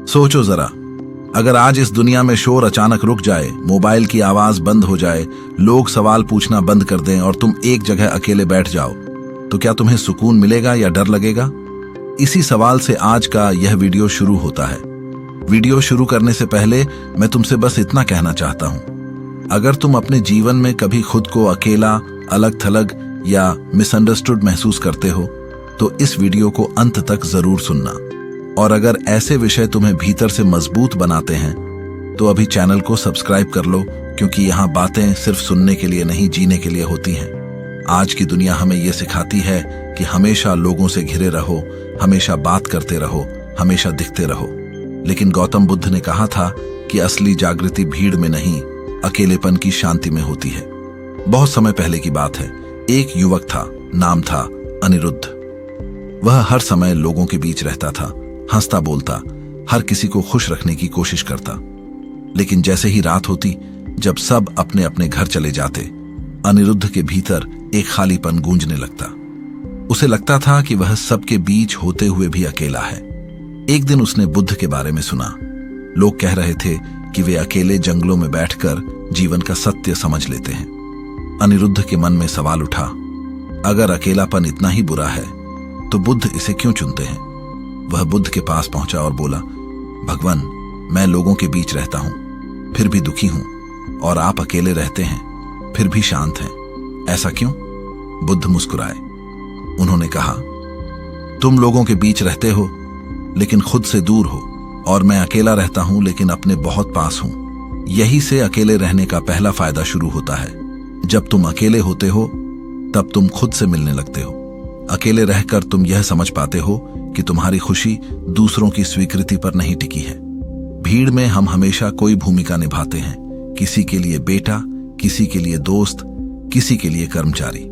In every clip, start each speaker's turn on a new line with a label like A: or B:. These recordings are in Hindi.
A: सोचो जरा, अगर आज इस दुनिया में शोर अचानक रुक जाए, मोबाइल की आवाज बंद हो जाए, लोग सवाल पूछना बंद कर दें और तुम एक जगह अकेले बैठ जाओ, तो क्या तुम्हें सुकून मिलेगा या डर लगेगा? इसी सवाल से आज का यह वीडियो शुरू होता है। वीडियो शुरू करने से पहले मैं तुमसे बस इतना कहना चाहता हूं, अगर तुम अपने जीवन में कभी खुद को अकेला, अलग थलग या मिसअंडरस्टूड महसूस करते हो, तो इस वीडियो को अंत तक जरूर सुनना। और अगर ऐसे विषय तुम्हें भीतर से मजबूत बनाते हैं तो अभी चैनल को सब्सक्राइब कर लो, क्योंकि यहाँ बातें सिर्फ सुनने के लिए नहीं, जीने के लिए होती हैं। आज की दुनिया हमें यह सिखाती है कि हमेशा लोगों से घिरे रहो, हमेशा बात करते रहो, हमेशा दिखते रहो। लेकिन गौतम बुद्ध ने कहा था कि असली जागृति भीड़ में नहीं, अकेलेपन की शांति में होती है। बहुत समय पहले की बात है। एक युवक था, नाम था अनिरुद्ध। वह हर समय लोगों के बीच रहता था, हंसता बोलता, हर किसी को खुश रखने की कोशिश करता। लेकिन जैसे ही रात होती, जब सब अपने अपने घर चले जाते, अनिरुद्ध के भीतर एक खालीपन गूंजने लगता। उसे लगता था कि वह सबके बीच होते हुए भी अकेला है। एक दिन उसने बुद्ध के बारे में सुना। लोग कह रहे थे कि वे अकेले जंगलों में बैठकर जीवन का सत्य समझ लेते हैं। अनिरुद्ध के मन में सवाल उठा, अगर अकेलापन इतना ही बुरा है तो बुद्ध इसे क्यों चुनते हैं? वह बुद्ध के पास पहुंचा और बोला, भगवान, मैं लोगों के बीच रहता हूं, फिर भी दुखी हूं, और आप अकेले रहते हैं, फिर भी शांत हैं। ऐसा क्यों? बुद्ध मुस्कुराए। उन्होंने कहा, तुम लोगों के बीच रहते हो लेकिन खुद से दूर हो, और मैं अकेला रहता हूं लेकिन अपने बहुत पास हूं। यही से अकेले रहने का पहला फायदा शुरू होता है। जब तुम अकेले होते हो तब तुम खुद से मिलने लगते हो। अकेले रहकर तुम यह समझ पाते हो कि तुम्हारी खुशी दूसरों की स्वीकृति पर नहीं टिकी है। भीड़ में हम हमेशा कोई भूमिका निभाते हैं, किसी के लिए बेटा, किसी के लिए दोस्त, किसी के लिए कर्मचारी।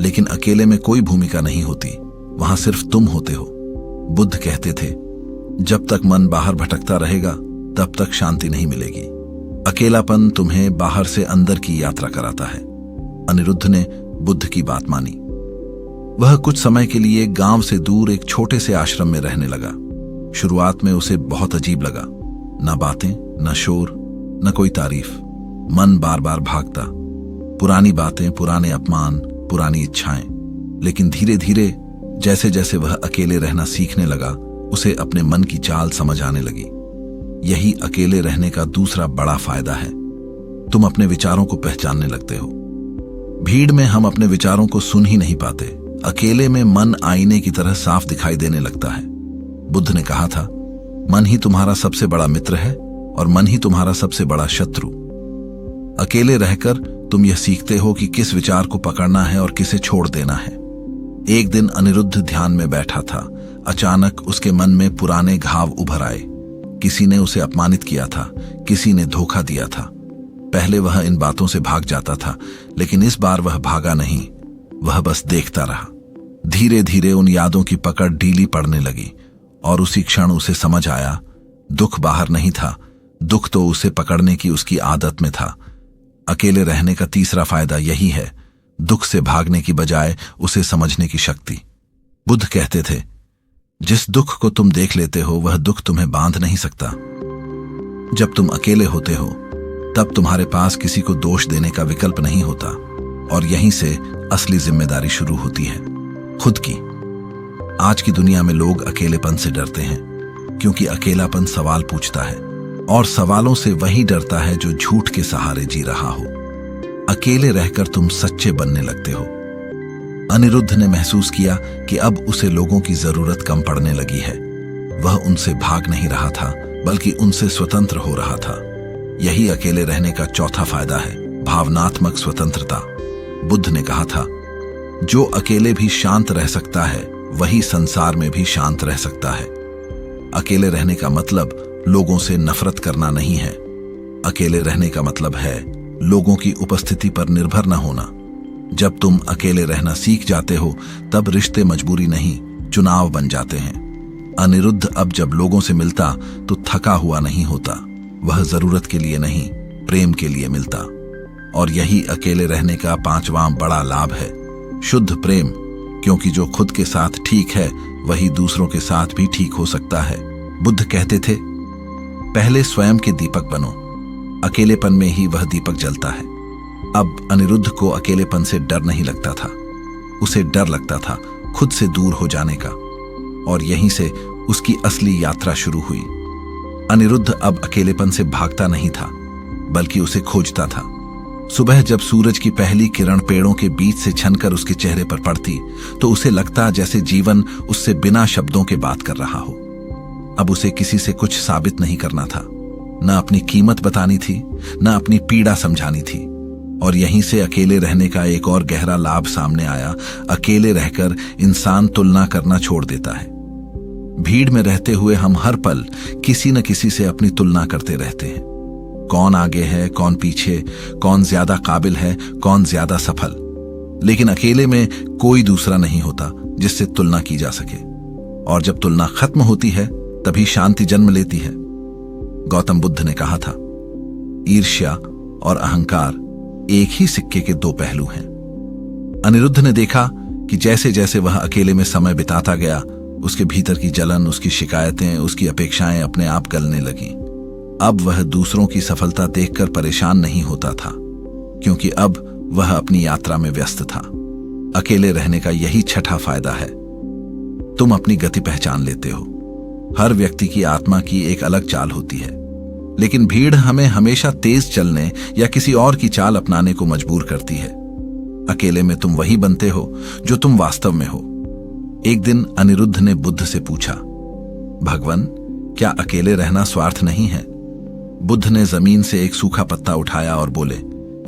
A: लेकिन अकेले में कोई भूमिका नहीं होती, वहां सिर्फ तुम होते हो। बुद्ध कहते थे, जब तक मन बाहर भटकता रहेगा तब तक शांति नहीं मिलेगी। अकेलापन तुम्हें बाहर से अंदर की यात्रा कराता है। अनिरुद्ध ने बुद्ध की बात मानी। वह कुछ समय के लिए गांव से दूर एक छोटे से आश्रम में रहने लगा। शुरुआत में उसे बहुत अजीब लगा, न बातें, न शोर, न कोई तारीफ। मन बार बार भागता, पुरानी बातें, पुराने अपमान, पुरानी इच्छाएं। लेकिन धीरे धीरे जैसे जैसे वह अकेले रहना सीखने लगा, उसे अपने मन की चाल समझ आने लगी। यही अकेले रहने का दूसरा बड़ा फायदा है, तुम अपने विचारों को पहचानने लगते हो। भीड़ में हम अपने विचारों को सुन ही नहीं पाते। अकेले में मन आईने की तरह साफ दिखाई देने लगता है। बुद्ध ने कहा था, मन ही तुम्हारा सबसे बड़ा मित्र है और मन ही तुम्हारा सबसे बड़ा शत्रु। अकेले रहकर तुम यह सीखते हो कि किस विचार को पकड़ना है और किसे छोड़ देना है। एक दिन अनिरुद्ध ध्यान में बैठा था। अचानक उसके मन में पुराने घाव उभर आए। किसी ने उसे अपमानित किया था, किसी ने धोखा दिया था। पहले वह इन बातों से भाग जाता था, लेकिन इस बार वह भागा नहीं, वह बस देखता रहा। धीरे धीरे उन यादों की पकड़ ढीली पड़ने लगी और उसी क्षण उसे समझ आया, दुख बाहर नहीं था, दुख तो उसे पकड़ने की उसकी आदत में था। अकेले रहने का तीसरा फायदा यही है, दुख से भागने की बजाय उसे समझने की शक्ति। बुद्ध कहते थे, जिस दुख को तुम देख लेते हो वह दुख तुम्हें बांध नहीं सकता। जब तुम अकेले होते हो तब तुम्हारे पास किसी को दोष देने का विकल्प नहीं होता, और यहीं से असली जिम्मेदारी शुरू होती है, खुद की। आज की दुनिया में लोग अकेलेपन से डरते हैं, क्योंकि अकेलापन सवाल पूछता है, और सवालों से वही डरता है जो झूठ के सहारे जी रहा हो। अकेले रहकर तुम सच्चे बनने लगते हो। अनिरुद्ध ने महसूस किया कि अब उसे लोगों की जरूरत कम पड़ने लगी है। वह उनसे भाग नहीं रहा था, बल्कि उनसे स्वतंत्र हो रहा था। यही अकेले रहने का चौथा फायदा है, भावनात्मक स्वतंत्रता। बुद्ध ने कहा था, जो अकेले भी शांत रह सकता है वही संसार में भी शांत रह सकता है। अकेले रहने का मतलब लोगों से नफरत करना नहीं है। अकेले रहने का मतलब है लोगों की उपस्थिति पर निर्भर न होना। जब तुम अकेले रहना सीख जाते हो तब रिश्ते मजबूरी नहीं, चुनाव बन जाते हैं। अनिरुद्ध अब जब लोगों से मिलता तो थका हुआ नहीं होता, वह जरूरत के लिए नहीं, प्रेम के लिए मिलता। और यही अकेले रहने का पांचवां बड़ा लाभ है, शुद्ध प्रेम। क्योंकि जो खुद के साथ ठीक है वही दूसरों के साथ भी ठीक हो सकता है। बुद्ध कहते थे, पहले स्वयं के दीपक बनो। अकेलेपन में ही वह दीपक जलता है। अब अनिरुद्ध को अकेलेपन से डर नहीं लगता था। उसे डर लगता था खुद से दूर हो जाने का। और यहीं से उसकी असली यात्रा शुरू हुई। अनिरुद्ध अब अकेलेपन से भागता नहीं था, बल्कि उसे खोजता था। सुबह जब सूरज की पहली किरण पेड़ों के बीच से छनकर उसके चेहरे पर पड़ती, तो उसे लगता जैसे जीवन उससे बिना शब्दों के बात कर रहा हो। अब उसे किसी से कुछ साबित नहीं करना था, न अपनी कीमत बतानी थी, न अपनी पीड़ा समझानी थी। और यहीं से अकेले रहने का एक और गहरा लाभ सामने आया। अकेले रहकर इंसान तुलना करना छोड़ देता है। भीड़ में रहते हुए हम हर पल किसी न किसी से अपनी तुलना करते रहते हैं। कौन आगे है, कौन पीछे, कौन ज्यादा काबिल है, कौन ज्यादा सफल। लेकिन अकेले में कोई दूसरा नहीं होता जिससे तुलना की जा सके। और जब तुलना खत्म होती है, तभी शांति जन्म लेती है। गौतम बुद्ध ने कहा था, ईर्ष्या और अहंकार एक ही सिक्के के दो पहलू हैं। अनिरुद्ध ने देखा कि जैसे जैसे वह अकेले में समय बिताता गया, उसके भीतर की जलन, उसकी शिकायतें, उसकी अपेक्षाएं अपने आप गलने लगीं। अब वह दूसरों की सफलता देखकर परेशान नहीं होता था, क्योंकि अब वह अपनी यात्रा में व्यस्त था। अकेले रहने का यही छठा फायदा है। तुम अपनी गति पहचान लेते हो। हर व्यक्ति की आत्मा की एक अलग चाल होती है, लेकिन भीड़ हमें हमेशा तेज चलने या किसी और की चाल अपनाने को मजबूर करती है। अकेले में तुम वही बनते हो जो तुम वास्तव में हो। एक दिन अनिरुद्ध ने बुद्ध से पूछा, भगवान, क्या अकेले रहना स्वार्थ नहीं है? बुद्ध ने जमीन से एक सूखा पत्ता उठाया और बोले,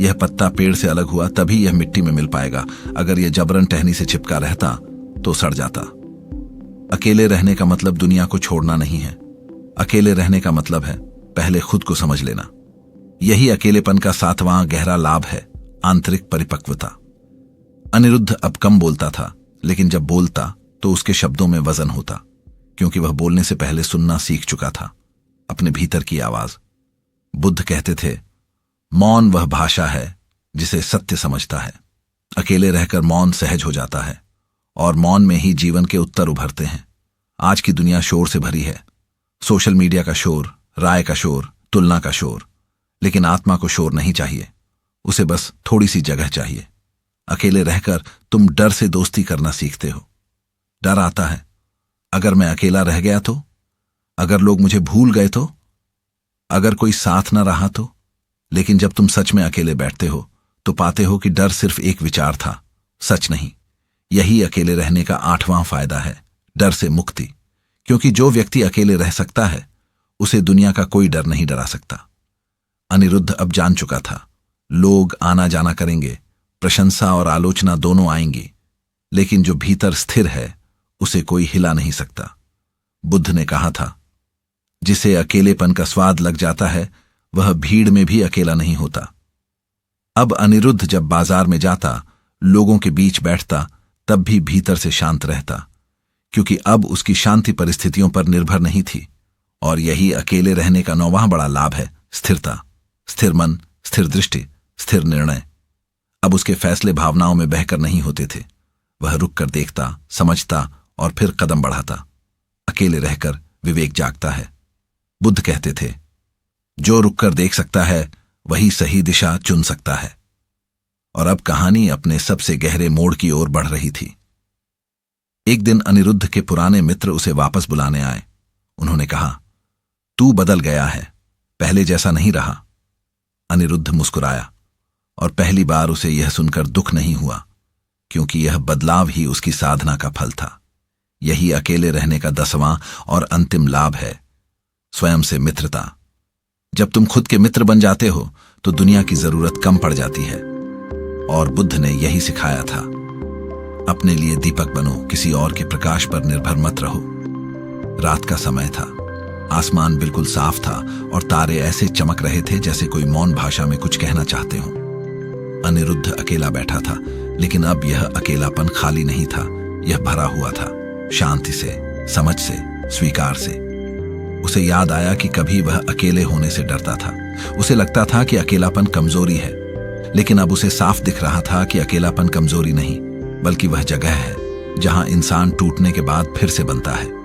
A: यह पत्ता पेड़ से अलग हुआ तभी यह मिट्टी में मिल पाएगा। अगर यह जबरन टहनी से चिपका रहता तो सड़ जाता। अकेले रहने का मतलब दुनिया को छोड़ना नहीं है। अकेले रहने का मतलब है पहले खुद को समझ लेना। यही अकेलेपन का सातवां गहरा लाभ है, आंतरिक परिपक्वता। अनिरुद्ध अब कम बोलता था, लेकिन जब बोलता तो उसके शब्दों में वजन होता, क्योंकि वह बोलने से पहले सुनना सीख चुका था, अपने भीतर की आवाज। बुद्ध कहते थे, मौन वह भाषा है जिसे सत्य समझता है। अकेले रहकर मौन सहज हो जाता है, और मौन में ही जीवन के उत्तर उभरते हैं। आज की दुनिया शोर से भरी है। सोशल मीडिया का शोर, राय का शोर, तुलना का शोर। लेकिन आत्मा को शोर नहीं चाहिए, उसे बस थोड़ी सी जगह चाहिए। अकेले रहकर तुम डर से दोस्ती करना सीखते हो। डर आता है, अगर मैं अकेला रह गया तो? अगर लोग मुझे भूल गए तो? अगर कोई साथ न रहा तो? लेकिन जब तुम सच में अकेले बैठते हो तो पाते हो कि डर सिर्फ एक विचार था, सच नहीं। यही अकेले रहने का आठवां फायदा है, डर से मुक्ति। क्योंकि जो व्यक्ति अकेले रह सकता है, उसे दुनिया का कोई डर नहीं डरा सकता। अनिरुद्ध अब जान चुका था, लोग आना जाना करेंगे, प्रशंसा और आलोचना दोनों आएंगी, लेकिन जो भीतर स्थिर है उसे कोई हिला नहीं सकता। बुद्ध ने कहा था, जिसे अकेलेपन का स्वाद लग जाता है वह भीड़ में भी अकेला नहीं होता। अब अनिरुद्ध जब बाजार में जाता, लोगों के बीच बैठता, तब भी भीतर से शांत रहता, क्योंकि अब उसकी शांति परिस्थितियों पर निर्भर नहीं थी। और यही अकेले रहने का नौवां बड़ा लाभ है, स्थिरता। स्थिर मन, स्थिर दृष्टि, स्थिर निर्णय। अब उसके फैसले भावनाओं में बहकर नहीं होते थे। वह रुक कर देखता, समझता और फिर कदम बढ़ाता। अकेले रहकर विवेक जागता है। बुद्ध कहते थे, जो रुक कर देख सकता है वही सही दिशा चुन सकता है। और अब कहानी अपने सबसे गहरे मोड़ की ओर बढ़ रही थी। एक दिन अनिरुद्ध के पुराने मित्र उसे वापस बुलाने आए। उन्होंने कहा, तू बदल गया है, पहले जैसा नहीं रहा। अनिरुद्ध मुस्कुराया, और पहली बार उसे यह सुनकर दुख नहीं हुआ, क्योंकि यह बदलाव ही उसकी साधना का फल था। यही अकेले रहने का 10वां और अंतिम लाभ है, स्वयं से मित्रता। जब तुम खुद के मित्र बन जाते हो तो दुनिया की जरूरत कम पड़ जाती है। और बुद्ध ने यही सिखाया था, अपने लिए दीपक बनो, किसी और के प्रकाश पर निर्भर मत रहो। रात का समय था, आसमान बिल्कुल साफ था और तारे ऐसे चमक रहे थे जैसे कोई मौन भाषा में कुछ कहना चाहते हो। अनिरुद्ध अकेला बैठा था, लेकिन अब यह अकेलापन खाली नहीं था, यह भरा हुआ था शांति से, समझ से, स्वीकार से। उसे याद आया कि कभी वह अकेले होने से डरता था। उसे लगता था कि अकेलापन कमजोरी है, लेकिन अब उसे साफ दिख रहा था कि अकेलापन कमजोरी नहीं, बल्कि वह जगह है जहां इंसान टूटने के बाद फिर से बनता है।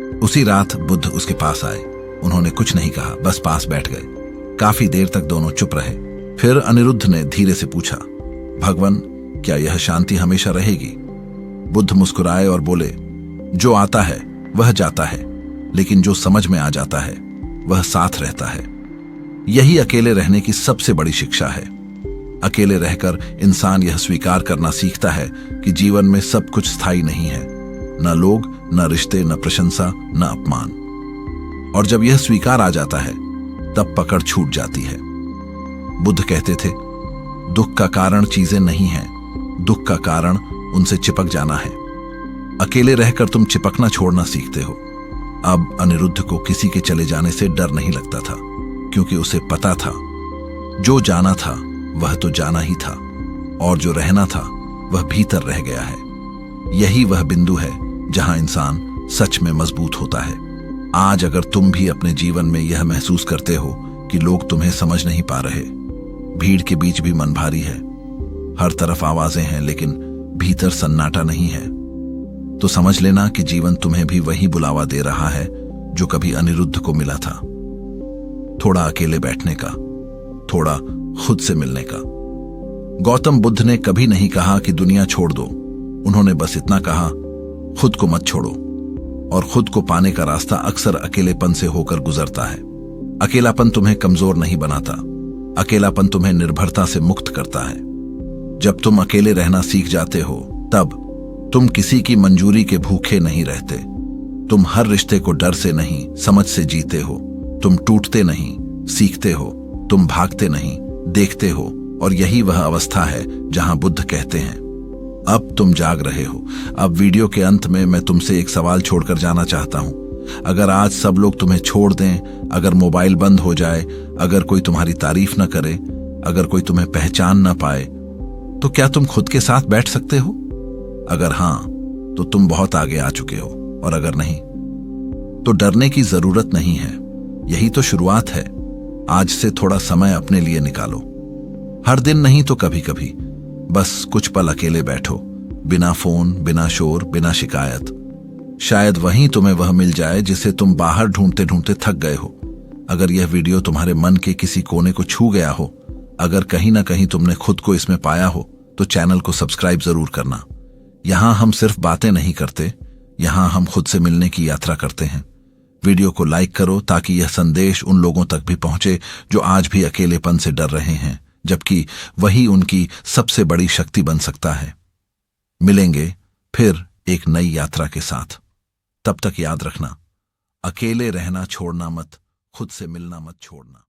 A: उसी रात बुद्ध उसके पास आए। उन्होंने कुछ नहीं कहा, बस पास बैठ गए। काफी देर तक दोनों चुप रहे। फिर अनिरुद्ध ने धीरे से पूछा, भगवान, क्या यह शांति हमेशा रहेगी? बुद्ध मुस्कुराए और बोले, जो आता है वह जाता है, लेकिन जो समझ में आ जाता है वह साथ रहता है। यही अकेले रहने की सबसे बड़ी शिक्षा है। अकेले रहकर इंसान यह स्वीकार करना सीखता है कि जीवन में सब कुछ स्थायी नहीं है, न लोग, न रिश्ते, न प्रशंसा, न अपमान। और जब यह स्वीकार आ जाता है तब पकड़ छूट जाती है। बुद्ध कहते थे, दुख का कारण चीजें नहीं हैं, दुख का कारण उनसे चिपक जाना है। अकेले रहकर तुम चिपकना छोड़ना सीखते हो। अब अनिरुद्ध को किसी के चले जाने से डर नहीं लगता था, क्योंकि उसे पता था जो जाना था वह तो जाना ही था, और जो रहना था वह भीतर रह गया है। यही वह बिंदु है जहां इंसान सच में मजबूत होता है। आज अगर तुम भी अपने जीवन में यह महसूस करते हो कि लोग तुम्हें समझ नहीं पा रहे, भीड़ के बीच भी मन भारी है, हर तरफ आवाजें हैं लेकिन भीतर सन्नाटा नहीं है, तो समझ लेना कि जीवन तुम्हें भी वही बुलावा दे रहा है जो कभी अनिरुद्ध को मिला था। थोड़ा अकेले बैठने का, थोड़ा खुद से मिलने का। गौतम बुद्ध ने कभी नहीं कहा कि दुनिया छोड़ दो, उन्होंने बस इतना कहा, खुद को मत छोड़ो। और खुद को पाने का रास्ता अक्सर अकेलेपन से होकर गुजरता है। अकेलापन तुम्हें कमजोर नहीं बनाता, अकेलापन तुम्हें निर्भरता से मुक्त करता है। जब तुम अकेले रहना सीख जाते हो तब तुम किसी की मंजूरी के भूखे नहीं रहते। तुम हर रिश्ते को डर से नहीं, समझ से जीते हो। तुम टूटते नहीं, सीखते हो। तुम भागते नहीं, देखते हो। और यही वह अवस्था है जहां बुद्ध कहते हैं, अब तुम जाग रहे हो। अब वीडियो के अंत में मैं तुमसे एक सवाल छोड़कर जाना चाहता हूं। अगर आज सब लोग तुम्हें छोड़ दें, अगर मोबाइल बंद हो जाए, अगर कोई तुम्हारी तारीफ न करे, अगर कोई तुम्हें पहचान न पाए, तो क्या तुम खुद के साथ बैठ सकते हो? अगर हां, तो तुम बहुत आगे आ चुके हो, और अगर नहीं, तो डरने की जरूरत नहीं है। यही तो शुरुआत है। आज से थोड़ा समय अपने लिए निकालो। हर दिन नहीं तो कभी कभी, बस कुछ पल अकेले बैठो, बिना फोन, बिना शोर, बिना शिकायत। शायद वहीं तुम्हें वह मिल जाए जिसे तुम बाहर ढूंढते ढूंढते थक गए हो। अगर यह वीडियो तुम्हारे मन के किसी कोने को छू गया हो, अगर कहीं ना कहीं तुमने खुद को इसमें पाया हो, तो चैनल को सब्सक्राइब जरूर करना। यहां हम सिर्फ बातें नहीं करते, यहां हम खुद से मिलने की यात्रा करते हैं। वीडियो को लाइक करो ताकि यह संदेश उन लोगों तक भी पहुंचे जो आज भी अकेलेपन से डर रहे हैं, जबकि वही उनकी सबसे बड़ी शक्ति बन सकता है। मिलेंगे फिर एक नई यात्रा के साथ। तब तक याद रखना, अकेले रहना छोड़ना मत, खुद से मिलना मत छोड़ना।